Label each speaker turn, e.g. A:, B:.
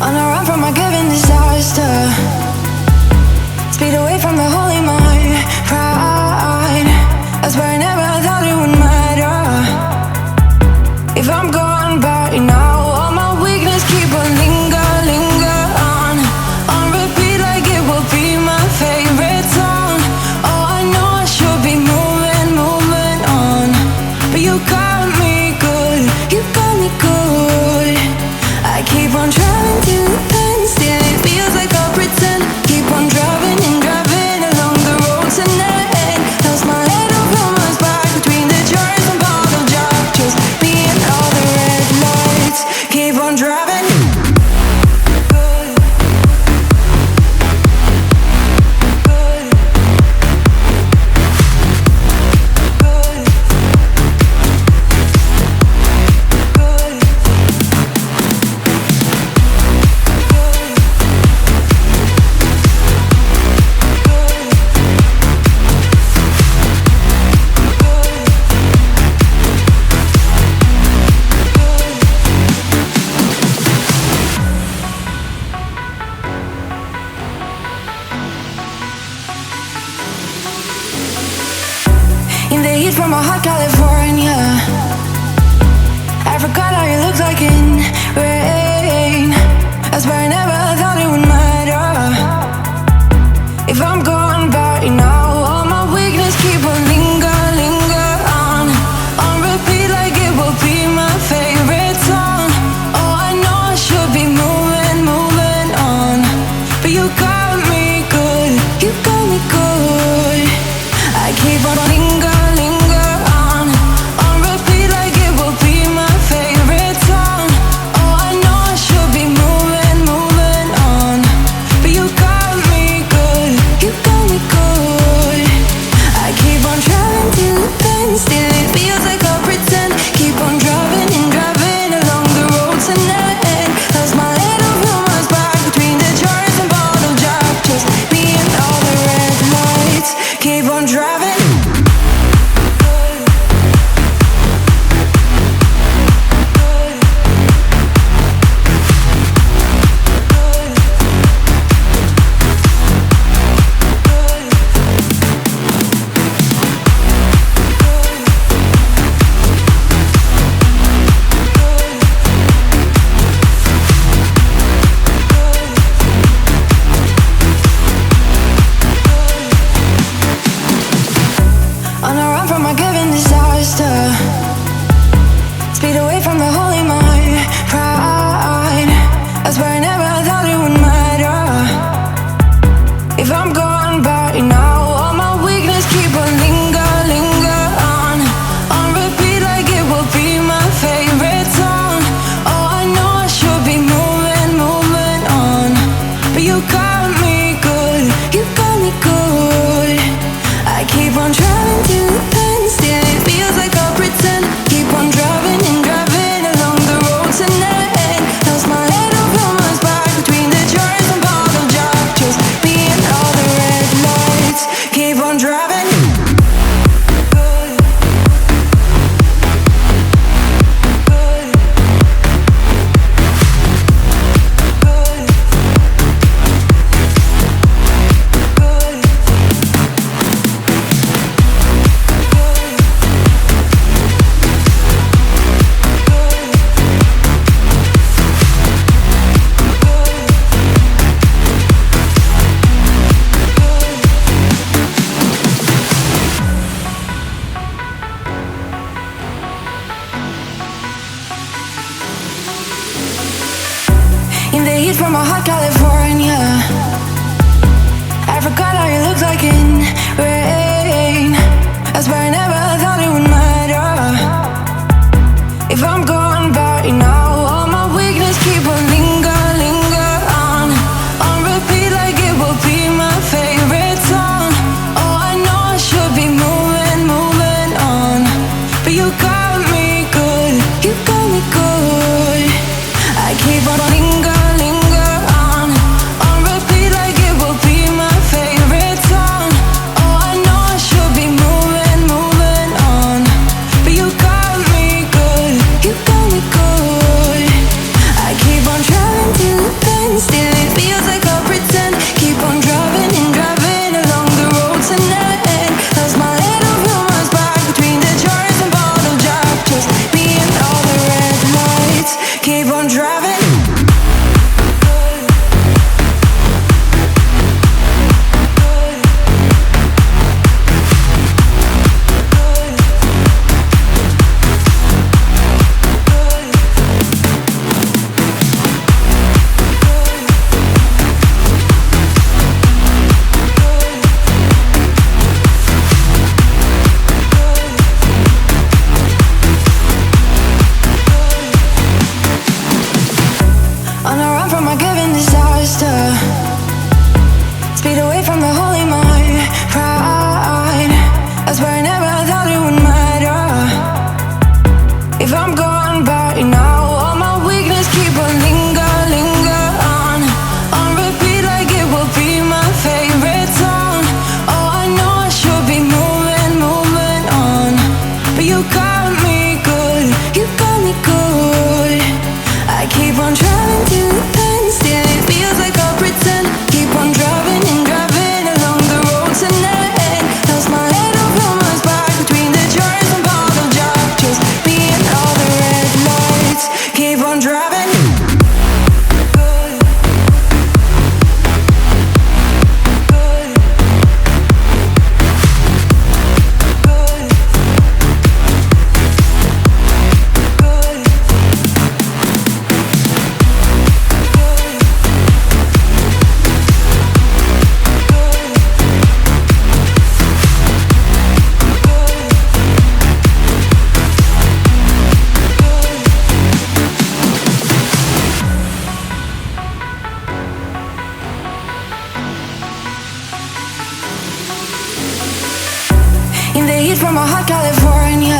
A: On a run from a given disaster, speed away from the holy mind, pride. I swear I never thought it would matter. If I'm gone by now, all my weakness keep on linger on repeat like it will be my favorite song. Oh, I know I should be moving on, but you got me good, you got me good. I keep on trying to end, still it feels like I pretend. Keep on driving and driving along the road tonight. Lost my head over my back between the jars and bottle jars. Just me and all the red lights. Keep on driving. In the heat from a hot California, I forgot how you looked like in rain. I swear I never thought it would matter. If I'm gone by now, all my weakness keep on linger on repeat like it will be my favorite song. Oh, I know I should be moving on, but you got me good, you got me good. I keep on linger on repeat like it will be my favorite song. Oh, I know I should be moving on, but you got me good, you got me good. I keep on trying to bend, still it feels like I pretend. Keep on driving and driving along the road tonight. Lost my head over my back between the jars and bottle jars. Just me and all the red lights. Keep on driving. On a run from a given disaster, speed away from the holy mind, pride. I swear I never thought it would matter. If I'm gone by now, all my weakness keep on linger on repeat like it will be my favorite song. Oh, I know I should be moving on, but you got me good, you got me good. I keep on trying to end, still it feels like I pretend. Keep on driving and driving along the road tonight. Lost my head over my back between the jars and bottle jars. Just me and all the red lights. Keep on driving. In the heat from a hot California, I forgot how you looked like in rain. I swear I never thought it would matter. If I'm gone by now, all my weakness keep on linger on repeat like it will be my favorite song. Oh, I know I should be moving on, but you got me good, you got me good. I keep on linger on repeat like it will be my favorite song. from a given disaster. Speed away from the holy mind. Pride, I swear I never thought it would matter. If I'm gone by now, all my weakness keep on linger on repeat like it will be my favorite song. Oh, I know I should be moving on, but you got me good, you got me good. I keep on driving to the end, still it feels like I'll pretend. Keep on driving and driving along the road tonight. Lost my head over my back between the joys and part of job. Just me and all the red lights. Keep on driving. Good. Good. Good. Good. In the heat from a hot California,